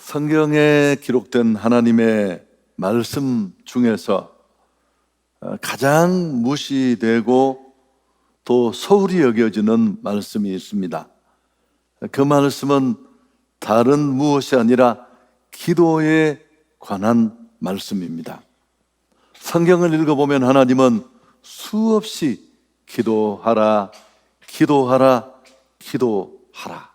성경에 기록된 하나님의 말씀 중에서 가장 무시되고 또 소홀히 여겨지는 말씀이 있습니다. 그 말씀은 다른 무엇이 아니라 기도에 관한 말씀입니다. 성경을 읽어보면 하나님은 수없이 기도하라, 기도하라, 기도하라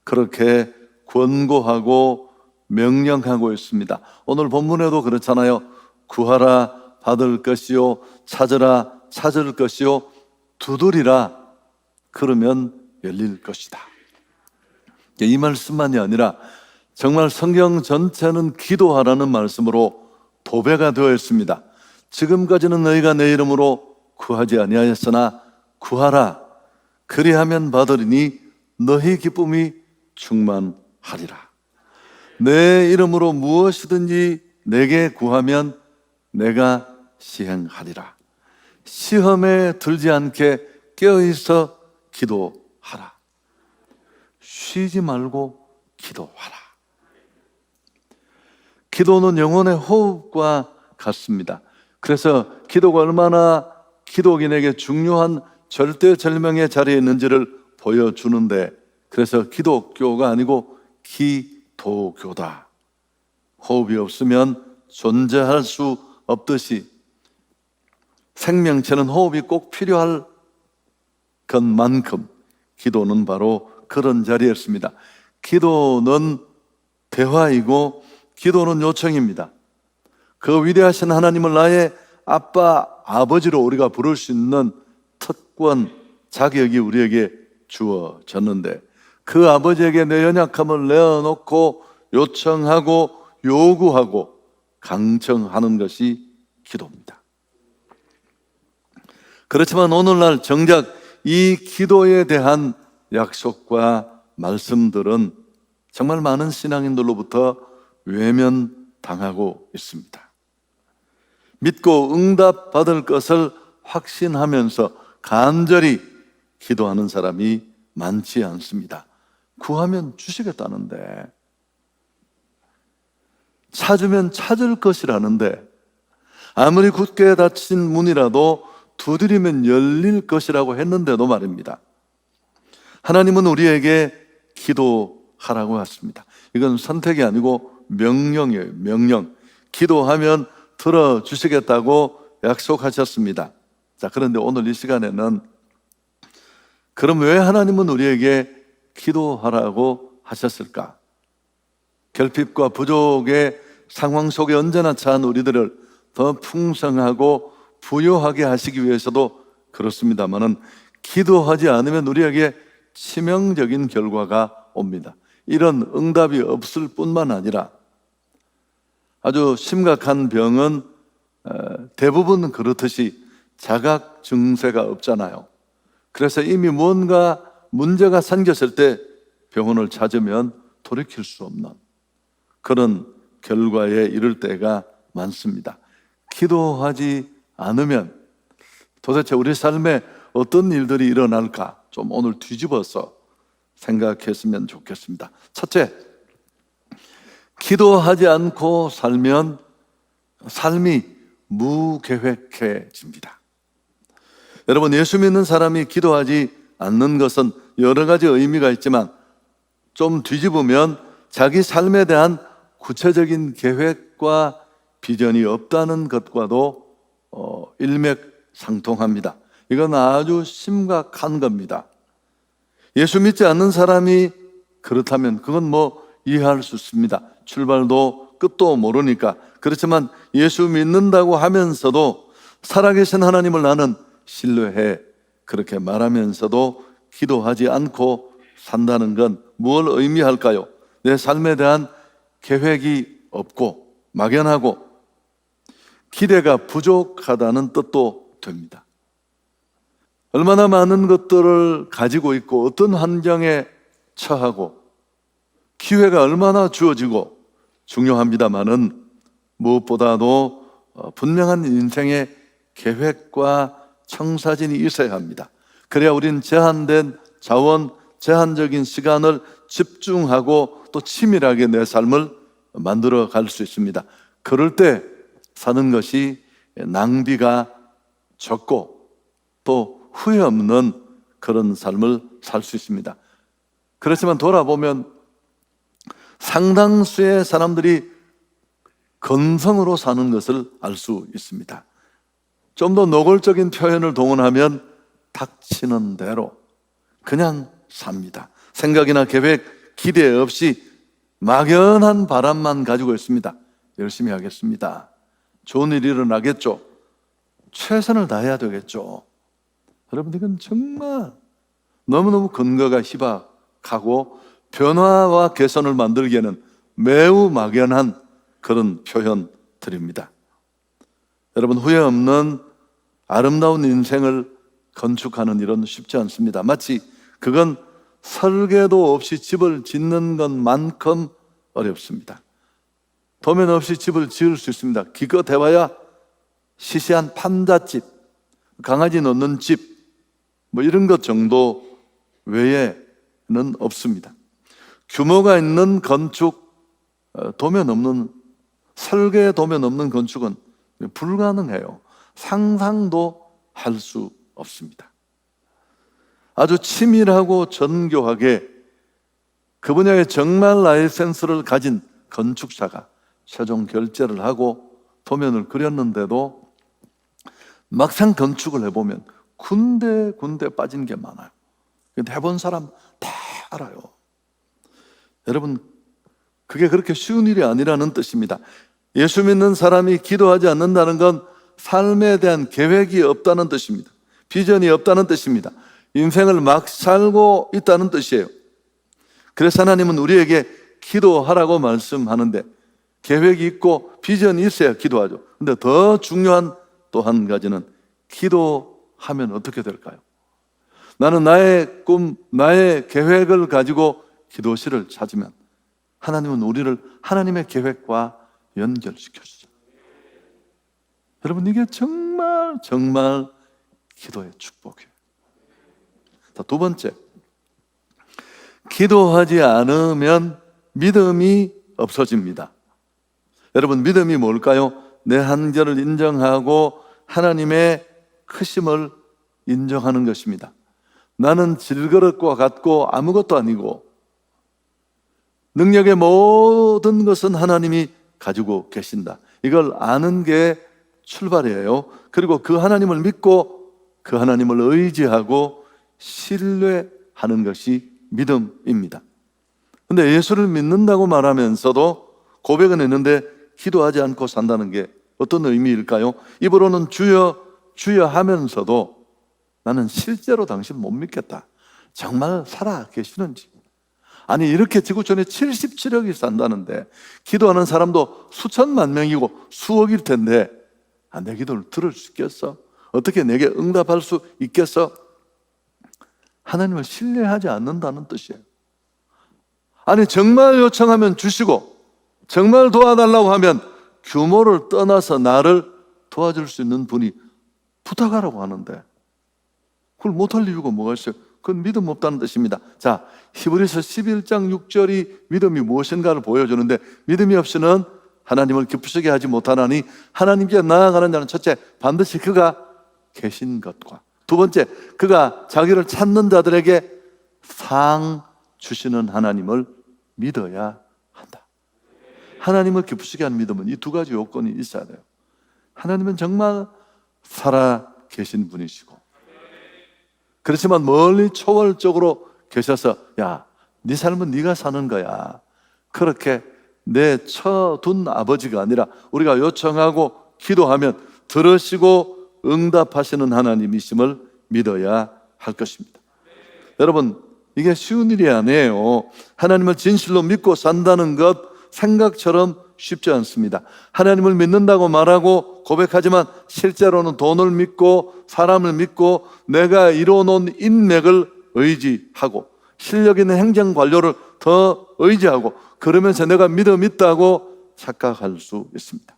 그렇게 권고하고 명령하고 있습니다. 오늘 본문에도 그렇잖아요. 구하라 받을 것이요, 찾으라 찾을 것이요, 두드리라 그러면 열릴 것이다. 이 말씀만이 아니라 정말 성경 전체는 기도하라는 말씀으로 도배가 되어 있습니다. 지금까지는 너희가 내 이름으로 구하지 아니하였으나 구하라 그리하면 받으리니 너희 기쁨이 충만하리라. 내 이름으로 무엇이든지 내게 구하면 내가 시행하리라. 시험에 들지 않게 깨어있어 기도하라. 쉬지 말고 기도하라. 기도는 영혼의 호흡과 같습니다. 그래서 기도가 얼마나 기독인에게 중요한 절대절명의 자리에 있는지를 보여주는데, 그래서 기독교가 아니고 기도교다. 호흡이 없으면 존재할 수 없듯이 생명체는 호흡이 꼭 필요할 것만큼 기도는 바로 그런 자리였습니다. 기도는 대화이고 기도는 요청입니다. 그 위대하신 하나님을 나의 아빠, 아버지로 우리가 부를 수 있는 특권, 자격이 우리에게 주어졌는데 그 아버지에게 내 연약함을 내어놓고 요청하고 요구하고 강청하는 것이 기도입니다. 그렇지만 오늘날 정작 이 기도에 대한 약속과 말씀들은 정말 많은 신앙인들로부터 외면당하고 있습니다. 믿고 응답받을 것을 확신하면서 간절히 기도하는 사람이 많지 않습니다. 구하면 주시겠다는데, 찾으면 찾을 것이라는데, 아무리 굳게 닫힌 문이라도 두드리면 열릴 것이라고 했는데도 말입니다. 하나님은 우리에게 기도하라고 했습니다. 이건 선택이 아니고 명령이에요. 명령. 기도하면 들어주시겠다고 약속하셨습니다. 자, 그런데 오늘 이 시간에는 그럼 왜 하나님은 우리에게 기도하라고 하셨을까? 결핍과 부족의 상황 속에 언제나 처한 우리들을 더 풍성하고 부요하게 하시기 위해서도 그렇습니다만은 기도하지 않으면 우리에게 치명적인 결과가 옵니다. 이런 응답이 없을 뿐만 아니라 아주 심각한 병은 대부분 그렇듯이 자각 증세가 없잖아요. 그래서 이미 뭔가 문제가 생겼을 때 병원을 찾으면 돌이킬 수 없는 그런 결과에 이를 때가 많습니다. 기도하지 않으면 도대체 우리 삶에 어떤 일들이 일어날까 좀 오늘 뒤집어서 생각했으면 좋겠습니다. 첫째, 기도하지 않고 살면 삶이 무계획해집니다. 여러분, 예수 믿는 사람이 기도하지 않는 것은 여러 가지 의미가 있지만 좀 뒤집으면 자기 삶에 대한 구체적인 계획과 비전이 없다는 것과도 일맥상통합니다. 이건 아주 심각한 겁니다. 예수 믿지 않는 사람이 그렇다면 그건 이해할 수 있습니다. 출발도 끝도 모르니까. 그렇지만 예수 믿는다고 하면서도 살아계신 하나님을 나는 신뢰해 그렇게 말하면서도 기도하지 않고 산다는 건 뭘 의미할까요? 내 삶에 대한 계획이 없고 막연하고 기대가 부족하다는 뜻도 됩니다. 얼마나 많은 것들을 가지고 있고 어떤 환경에 처하고 기회가 얼마나 주어지고 중요합니다만은 무엇보다도 분명한 인생의 계획과 청사진이 있어야 합니다. 그래야 우리는 제한된 자원, 제한적인 시간을 집중하고 또 치밀하게 내 삶을 만들어 갈 수 있습니다. 그럴 때 사는 것이 낭비가 적고 또 후회 없는 그런 삶을 살 수 있습니다. 그렇지만 돌아보면 상당수의 사람들이 건성으로 사는 것을 알 수 있습니다. 좀 더 노골적인 표현을 동원하면 닥치는 대로 그냥 삽니다. 생각이나 계획, 기대 없이 막연한 바람만 가지고 있습니다. 열심히 하겠습니다. 좋은 일이 일어나겠죠. 최선을 다해야 되겠죠. 여러분, 이건 정말 너무너무 근거가 희박하고 변화와 개선을 만들기에는 매우 막연한 그런 표현들입니다. 여러분, 후회 없는 아름다운 인생을 건축하는 일은 쉽지 않습니다. 마치 그건 설계도 없이 집을 짓는 것만큼 어렵습니다. 도면 없이 집을 지을 수 있습니다. 기껏 해봐야 시시한 판잣집, 강아지 놓는 집, 이런 것 정도 외에는 없습니다. 규모가 있는 건축, 도면 없는, 설계 도면 없는 건축은 불가능해요. 상상도 할 수 없습니다. 아주 치밀하고 정교하게 그 분야의 정말 라이센스를 가진 건축사가 최종 결재를 하고 도면을 그렸는데도 막상 건축을 해보면 군데군데 빠진 게 많아요. 해본 사람 다 알아요. 여러분, 그게 그렇게 쉬운 일이 아니라는 뜻입니다. 예수 믿는 사람이 기도하지 않는다는 건 삶에 대한 계획이 없다는 뜻입니다. 비전이 없다는 뜻입니다. 인생을 막 살고 있다는 뜻이에요. 그래서 하나님은 우리에게 기도하라고 말씀하는데 계획이 있고 비전이 있어야 기도하죠. 근데 더 중요한 또 한 가지는 기도하면 어떻게 될까요? 나는 나의 꿈, 나의 계획을 가지고 기도실을 찾으면 하나님은 우리를 하나님의 계획과 연결시켜 주죠. 여러분, 이게 정말 기도의 축복이에요. 자, 두 번째, 기도하지 않으면 믿음이 없어집니다. 여러분, 믿음이 뭘까요? 내 한계를 인정하고 하나님의 크심을 인정하는 것입니다. 나는 질그릇과 같고 아무것도 아니고 능력의 모든 것은 하나님이 가지고 계신다. 이걸 아는 게 출발이에요. 그리고 그 하나님을 믿고 그 하나님을 의지하고 신뢰하는 것이 믿음입니다. 근데 예수를 믿는다고 말하면서도 고백은 했는데 기도하지 않고 산다는 게 어떤 의미일까요? 입으로는 주여 주여 하면서도 나는 실제로 당신 못 믿겠다. 정말 살아 계시는지. 아니, 이렇게 지구촌에 77억이 산다는데 기도하는 사람도 수천만 명이고 수억일 텐데 내 기도를 들을 수 있겠어? 어떻게 내게 응답할 수 있겠어? 하나님을 신뢰하지 않는다는 뜻이에요. 아니, 정말 요청하면 주시고 정말 도와달라고 하면 규모를 떠나서 나를 도와줄 수 있는 분이 부탁하라고 하는데 그걸 못할 이유가 뭐가 있어요? 그건 믿음 없다는 뜻입니다. 자, 히브리서 11장 6절이 믿음이 무엇인가를 보여주는데 믿음이 없이는 하나님을 기쁘시게 하지 못하나니 하나님께 나아가는 자는 첫째, 반드시 그가 계신 것과 두 번째, 그가 자기를 찾는 자들에게 상 주시는 하나님을 믿어야 한다. 하나님을 기쁘시게 하는 믿음은 이 두 가지 요건이 있어야 돼요. 하나님은 정말 살아 계신 분이시고 그렇지만 멀리 초월적으로 계셔서 야, 네 삶은 네가 사는 거야. 그렇게 내쳐둔 아버지가 아니라 우리가 요청하고 기도하면 들으시고 응답하시는 하나님이심을 믿어야 할 것입니다. 여러분, 이게 쉬운 일이 아니에요. 하나님을 진실로 믿고 산다는 것 생각처럼 쉽지 않습니다. 하나님을 믿는다고 말하고 고백하지만 실제로는 돈을 믿고 사람을 믿고 내가 이뤄놓은 인맥을 의지하고 실력 있는 행정관료를 더 의지하고 그러면서 내가 믿음 있다고 착각할 수 있습니다.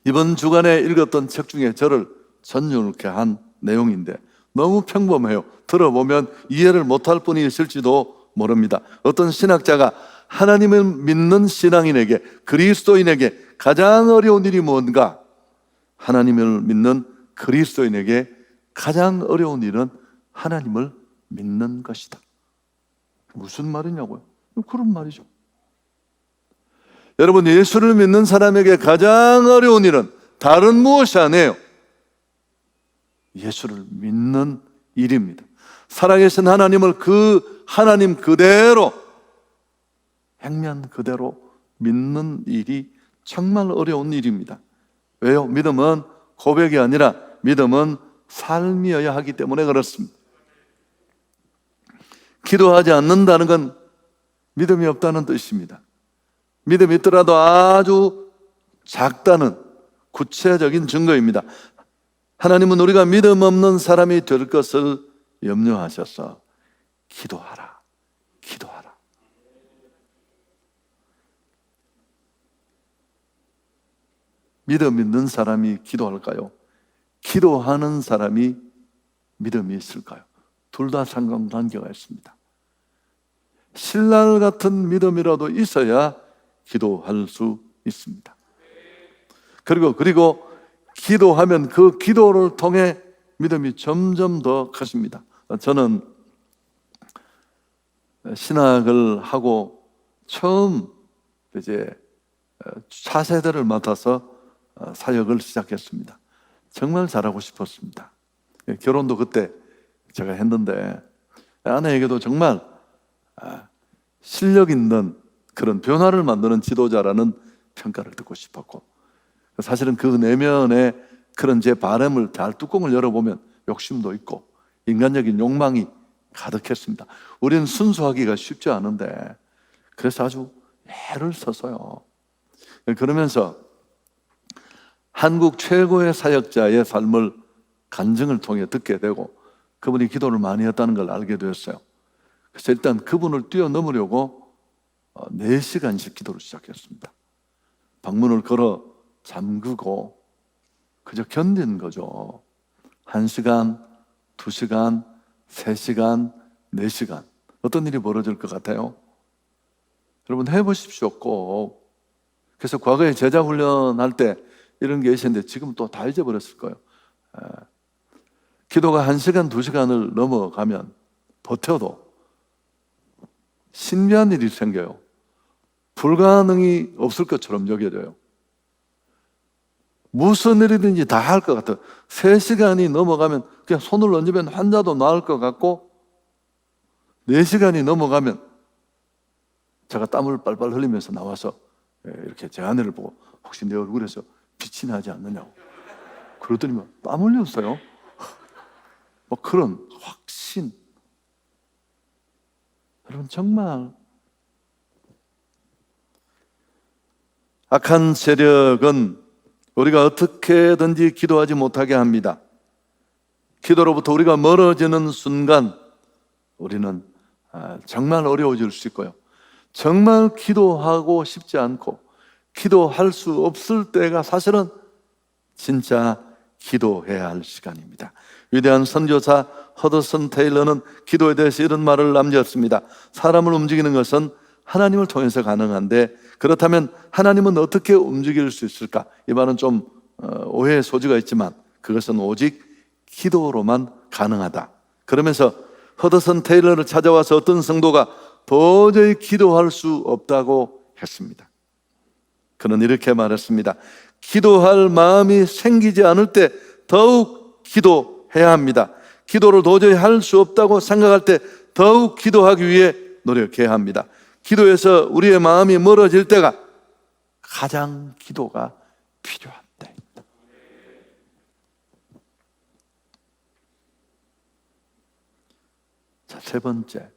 이번 주간에 읽었던 책 중에 저를 전율케 한 내용인데 너무 평범해요. 들어보면 이해를 못할 분이 있을지도 모릅니다. 어떤 신학자가 하나님을 믿는 신앙인에게, 그리스도인에게 가장 어려운 일이 뭔가? 하나님을 믿는 그리스도인에게 가장 어려운 일은 하나님을 믿는 것이다. 무슨 말이냐고요? 그런 말이죠. 여러분, 예수를 믿는 사람에게 가장 어려운 일은 다른 무엇이 아니에요. 예수를 믿는 일입니다. 살아계신 하나님을 그 하나님 그대로, 행면 그대로 믿는 일이 정말 어려운 일입니다. 왜요? 믿음은 고백이 아니라 믿음은 삶이어야 하기 때문에 그렇습니다. 기도하지 않는다는 건 믿음이 없다는 뜻입니다. 믿음이 있더라도 아주 작다는 구체적인 증거입니다. 하나님은 우리가 믿음 없는 사람이 될 것을 염려하셔서 기도하라, 기도하라. 믿음 있는 사람이 기도할까요? 기도하는 사람이 믿음이 있을까요? 둘 다 상관관계가 있습니다. 신랄 같은 믿음이라도 있어야 기도할 수 있습니다. 그리고 기도하면 그 기도를 통해 믿음이 점점 더 커집니다. 저는 신학을 하고 처음 이제 차세대를 맡아서 사역을 시작했습니다. 정말 잘하고 싶었습니다. 결혼도 그때 제가 했는데 아내에게도 정말 실력 있는 그런 변화를 만드는 지도자라는 평가를 듣고 싶었고, 사실은 그 내면에 그런 제 바람을 잘 뚜껑을 열어보면 욕심도 있고 인간적인 욕망이 가득했습니다. 우리는 순수하기가 쉽지 않은데 그래서 아주 애를 써서요. 그러면서 한국 최고의 사역자의 삶을 간증을 통해 듣게 되고 그분이 기도를 많이 했다는 걸 알게 되었어요. 그래서 일단 그분을 뛰어넘으려고 4시간씩 기도를 시작했습니다. 방문을 걸어 잠그고 그저 견딘 거죠. 1시간, 2시간, 3시간, 4시간. 어떤 일이 벌어질 것 같아요? 여러분 해보십시오, 꼭. 그래서 과거에 제자 훈련할 때 이런 게 있었는데 지금 또 다 잊어버렸을 거예요. 기도가 1시간, 2시간을 넘어가면 버텨도 신비한 일이 생겨요. 불가능이 없을 것처럼 여겨져요. 무슨 일이든지 다 할 것 같아요. 3시간이 넘어가면 그냥 손을 얹으면 환자도 나을 것 같고 4시간이 넘어가면 제가 땀을 빨빨 흘리면서 나와서 이렇게 제 아내를 보고 혹시 내 얼굴에서 빛이 나지 않느냐고 그러더니 땀 흘렸어요. 뭐 그런 확신. 여러분 정말 악한 세력은 우리가 어떻게든지 기도하지 못하게 합니다. 기도로부터 우리가 멀어지는 순간 우리는 정말 어려워질 수 있고요. 정말 기도하고 싶지 않고 기도할 수 없을 때가 사실은 진짜 기도해야 할 시간입니다. 위대한 선교사 허드슨 테일러는 기도에 대해서 이런 말을 남겼습니다. 사람을 움직이는 것은 하나님을 통해서 가능한데 그렇다면 하나님은 어떻게 움직일 수 있을까? 이 말은 좀 오해의 소지가 있지만 그것은 오직 기도로만 가능하다. 그러면서 허드슨 테일러를 찾아와서 어떤 성도가 도저히 기도할 수 없다고 했습니다. 그는 이렇게 말했습니다. 기도할 마음이 생기지 않을 때 더욱 기도해야 합니다. 기도를 도저히 할 수 없다고 생각할 때 더욱 기도하기 위해 노력해야 합니다. 기도에서 우리의 마음이 멀어질 때가 가장 기도가 필요한 때입니다. 자, 세 번째.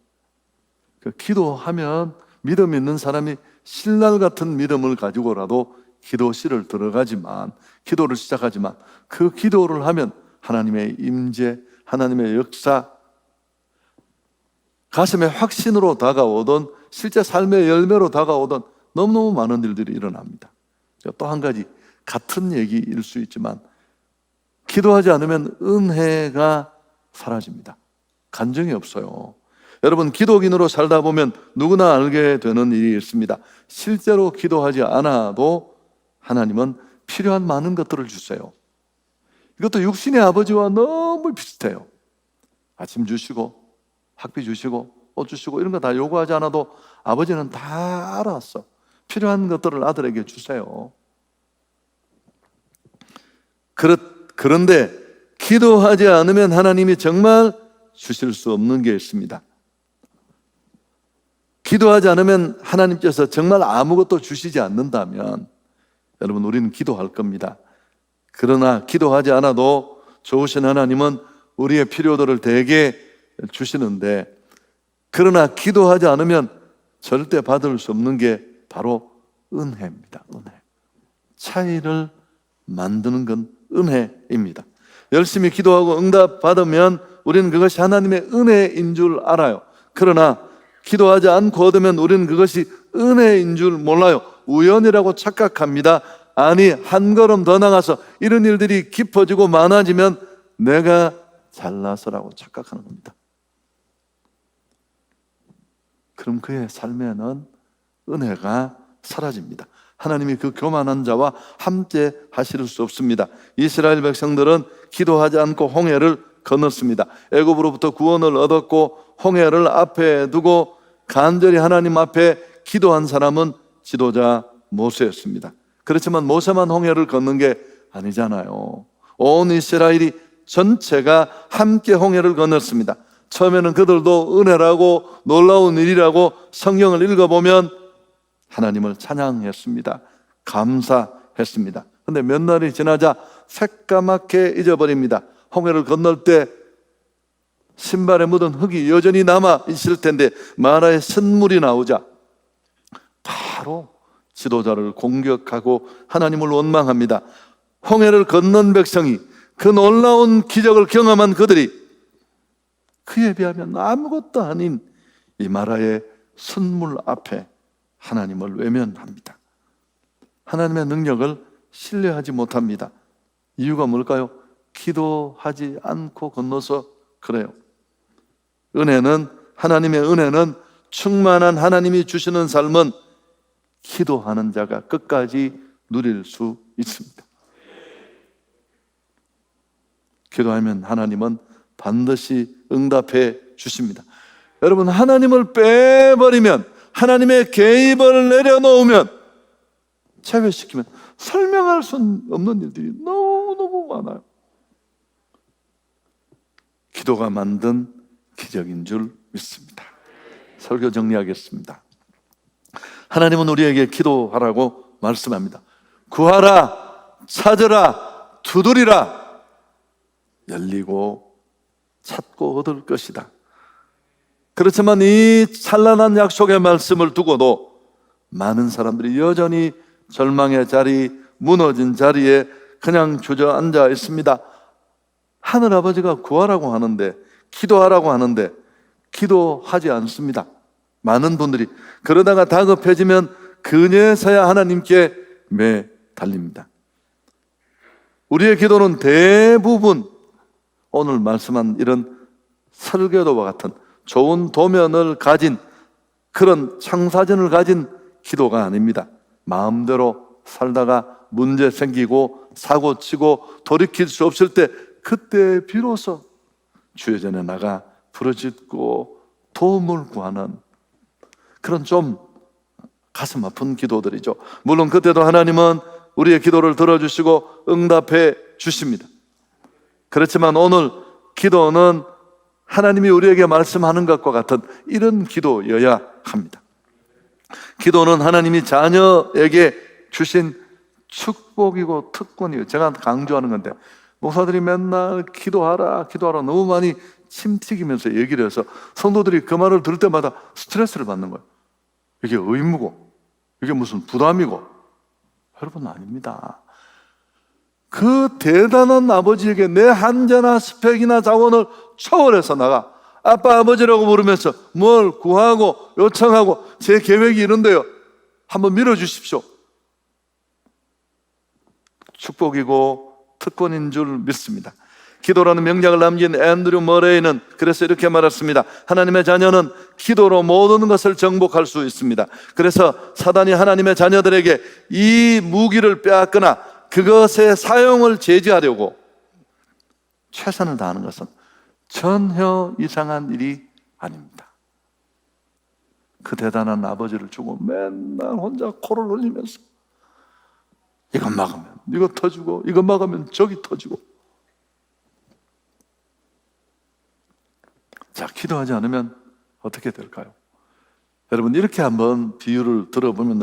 기도하면 믿음 있는 사람이 신랄 같은 믿음을 가지고라도 기도실을 들어가지만 기도를 시작하지만 그 기도를 하면 하나님의 임재, 하나님의 역사, 가슴의 확신으로 다가오던 실제 삶의 열매로 다가오던 너무너무 많은 일들이 일어납니다. 또 한 가지 같은 얘기일 수 있지만 기도하지 않으면 은혜가 사라집니다. 간증이 없어요. 여러분, 기독인으로 살다 보면 누구나 알게 되는 일이 있습니다. 실제로 기도하지 않아도 하나님은 필요한 많은 것들을 주세요. 이것도 육신의 아버지와 너무 비슷해요. 아침 주시고 학비 주시고 옷 주시고 이런 거 다 요구하지 않아도 아버지는 다 알았어. 필요한 것들을 아들에게 주세요. 그런데 기도하지 않으면 하나님이 정말 주실 수 없는 게 있습니다. 기도하지 않으면 하나님께서 정말 아무것도 주시지 않는다면 여러분, 우리는 기도할 겁니다. 그러나 기도하지 않아도 좋으신 하나님은 우리의 필요들을 대개 주시는데, 그러나 기도하지 않으면 절대 받을 수 없는 게 바로 은혜입니다. 은혜. 차이를 만드는 건 은혜입니다. 열심히 기도하고 응답 받으면 우리는 그것이 하나님의 은혜인 줄 알아요. 그러나 기도하지 않고 얻으면 우리는 그것이 은혜인 줄 몰라요. 우연이라고 착각합니다. 아니, 한 걸음 더 나가서 이런 일들이 깊어지고 많아지면 내가 잘나서라고 착각하는 겁니다. 그럼 그의 삶에는 은혜가 사라집니다. 하나님이 그 교만한 자와 함께 하실 수 없습니다. 이스라엘 백성들은 기도하지 않고 홍해를 건넜습니다. 애굽으로부터 구원을 얻었고 홍해를 앞에 두고 간절히 하나님 앞에 기도한 사람은 지도자 모세였습니다. 그렇지만 모세만 홍해를 걷는 게 아니잖아요. 온 이스라엘이 전체가 함께 홍해를 건넜습니다. 처음에는 그들도 은혜라고 놀라운 일이라고 성경을 읽어보면 하나님을 찬양했습니다. 감사했습니다. 그런데 몇 날이 지나자 새까맣게 잊어버립니다. 홍해를 건널 때 신발에 묻은 흙이 여전히 남아 있을 텐데 마라의 쓴물이 나오자 바로 지도자를 공격하고 하나님을 원망합니다. 홍해를 건넌 백성이, 그 놀라운 기적을 경험한 그들이 그에 비하면 아무것도 아닌 이 마라의 쓴물 앞에 하나님을 외면합니다. 하나님의 능력을 신뢰하지 못합니다. 이유가 뭘까요? 기도하지 않고 건너서 그래요. 하나님의 은혜는, 충만한 하나님이 주시는 삶은 기도하는 자가 끝까지 누릴 수 있습니다. 기도하면 하나님은 반드시 응답해 주십니다. 여러분, 하나님을 빼버리면, 하나님의 개입을 내려놓으면, 제외시키면 설명할 수 없는 일들이 너무너무 많아요. 기도가 만든 기적인 줄 믿습니다. 설교 정리하겠습니다. 하나님은 우리에게 기도하라고 말씀합니다. 구하라, 찾으라, 두드리라, 열리고 찾고 얻을 것이다. 그렇지만 이 찬란한 약속의 말씀을 두고도 많은 사람들이 여전히 절망의 자리, 무너진 자리에 그냥 주저앉아 있습니다. 하늘아버지가 구하라고 하는데, 기도하라고 하는데 기도하지 않습니다. 많은 분들이 그러다가 다급해지면 그제서야 하나님께 매달립니다. 우리의 기도는 대부분 오늘 말씀한 이런 설교도와 같은 좋은 도면을 가진, 그런 창사전을 가진 기도가 아닙니다. 마음대로 살다가 문제 생기고 사고치고 돌이킬 수 없을 때, 그때 비로소 주의 전에 나가 부르짖고 도움을 구하는 그런 좀 가슴 아픈 기도들이죠. 물론 그때도 하나님은 우리의 기도를 들어주시고 응답해 주십니다. 그렇지만 오늘 기도는 하나님이 우리에게 말씀하는 것과 같은 이런 기도여야 합니다. 기도는 하나님이 자녀에게 주신 축복이고 특권이에요. 제가 강조하는 건데, 목사들이 맨날 기도하라 너무 많이 침튀기면서 얘기를 해서 성도들이 그 말을 들을 때마다 스트레스를 받는 거예요. 이게 의무고, 이게 무슨 부담이고. 여러분, 아닙니다. 그 대단한 아버지에게 내 한자나 스펙이나 자원을 초월해서 나가 아빠 아버지라고 부르면서 뭘 구하고 요청하고 제 계획이 이런데요, 한번 밀어주십시오. 축복이고 특권인 줄 믿습니다. 기도라는 명작을 남긴 앤드류 머레이는 그래서 이렇게 말했습니다. 하나님의 자녀는 기도로 모든 것을 정복할 수 있습니다. 그래서 사단이 하나님의 자녀들에게 이 무기를 빼앗거나 그것의 사용을 제지하려고 최선을 다하는 것은 전혀 이상한 일이 아닙니다. 그 대단한 아버지를 주고 맨날 혼자 코를 흘리면서 이것 막으면 이거 터지고 이것 막으면 저기 터지고. 자, 기도하지 않으면 어떻게 될까요? 여러분, 이렇게 한번 비유를 들어보면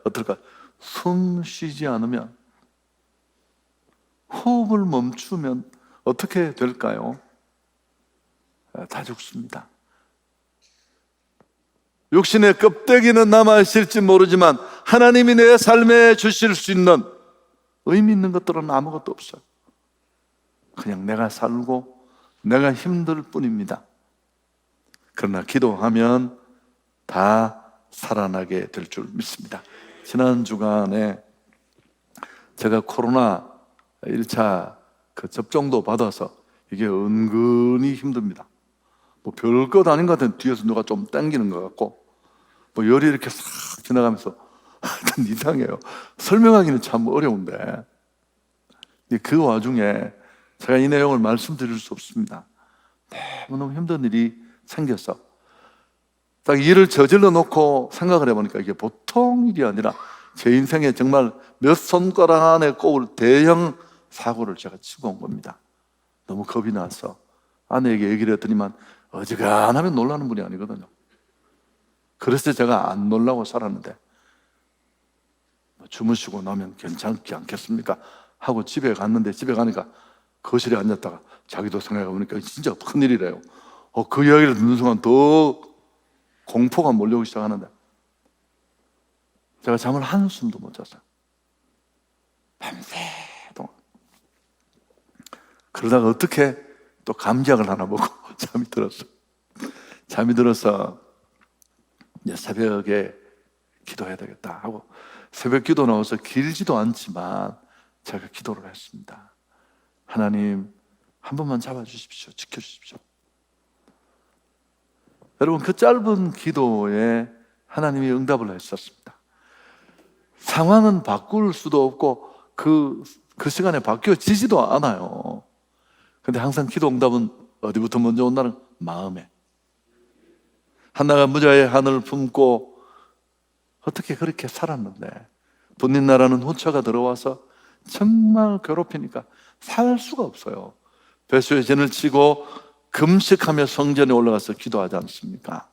어떨까요? 숨 쉬지 않으면, 호흡을 멈추면 어떻게 될까요? 다 죽습니다. 육신의 껍데기는 남아있을지 모르지만 하나님이 내 삶에 주실 수 있는 의미 있는 것들은 아무것도 없어요. 그냥 내가 살고 내가 힘들 뿐입니다. 그러나 기도하면 다 살아나게 될 줄 믿습니다. 지난 주간에 제가 코로나 1차 접종도 받아서 이게 은근히 힘듭니다. 뭐 별것 아닌 것 같은 뒤에서 누가 좀 당기는 것 같고, 뭐 열이 이렇게 싹 지나가면서 하여튼 이상해요. 설명하기는 참 어려운데 그 와중에 제가 이 내용을 말씀드릴 수 없습니다. 너무 힘든 일이 생겨서 딱 일을 저질러 놓고 생각을 해보니까 이게 보통 일이 아니라 제 인생에 정말 몇 손가락 안에 꼽을 대형 사고를 제가 치고 온 겁니다. 너무 겁이 나서 아내에게 얘기를 했더니만 어지간하면 놀라는 분이 아니거든요. 그래서 제가 안 놀라고 살았는데 주무시고 나면 괜찮지 않겠습니까? 하고 집에 갔는데, 집에 가니까 거실에 앉았다가 자기도 생각해보니까 진짜 큰일이래요. 그 이야기를 듣는 순간 더 공포가 몰려오기 시작하는데 제가 잠을 한숨도 못 잤어요. 밤새도록. 그러다가 어떻게 또 감기약을 하나 먹고 잠이 들었어요. 잠이 들어서 이제 새벽에 기도해야 되겠다 하고 새벽 기도 나와서 길지도 않지만 제가 기도를 했습니다. 하나님, 한 번만 잡아주십시오. 지켜주십시오. 여러분, 그 짧은 기도에 하나님이 응답을 하셨습니다. 상황은 바꿀 수도 없고 그 시간에 바뀌어지지도 않아요. 근데 항상 기도 응답은 어디부터 먼저 온다는? 마음에. 한나가 무자의 한을 품고 어떻게 그렇게 살았는데 분린 나라는 후처가 들어와서 정말 괴롭히니까 살 수가 없어요. 배수의 진을 치고 금식하며 성전에 올라가서 기도하지 않습니까?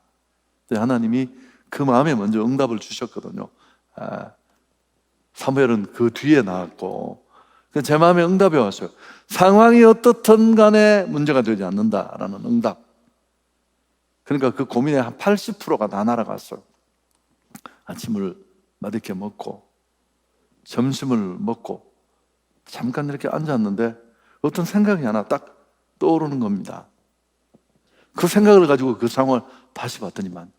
하나님이 그 마음에 먼저 응답을 주셨거든요. 사무엘은 그 뒤에 나왔고 제 마음에 응답이 왔어요. 상황이 어떻든 간에 문제가 되지 않는다라는 응답. 그러니까 그 고민의 한 80%가 다 날아갔어요. 아침을 맛있게 먹고 점심을 먹고 잠깐 이렇게 앉았는데 어떤 생각이 하나 딱 떠오르는 겁니다. 그 생각을 가지고 그 상황을 다시 봤더니만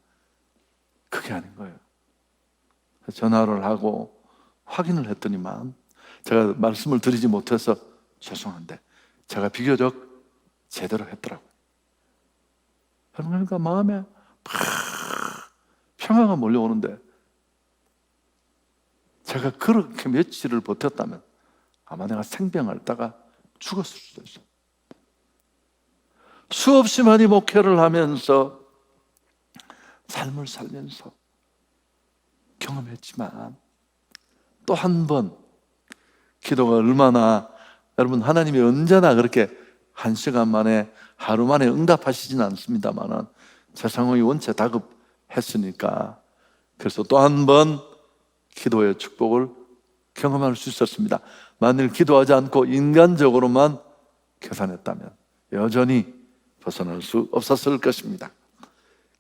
그게 아닌 거예요. 전화를 하고 확인을 했더니만 제가 말씀을 드리지 못해서 죄송한데 제가 비교적 제대로 했더라고요. 그러니까 마음에 막 평화가 몰려오는데 제가 그렇게 며칠을 버텼다면 아마 내가 생병 앓다가 죽었을 수도 있어요. 수없이 많이 목회를 하면서 삶을 살면서 경험했지만 또 한 번 기도가 얼마나, 여러분, 하나님이 언제나 그렇게 1시간 만에 하루 만에 응답하시지는 않습니다만 제 상황이 원체 다급했으니까 그래서 또 한 번 기도의 축복을 경험할 수 있었습니다. 만일 기도하지 않고 인간적으로만 계산했다면 여전히 벗어날 수 없었을 것입니다.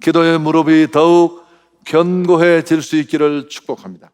기도의 무릎이 더욱 견고해질 수 있기를 축복합니다.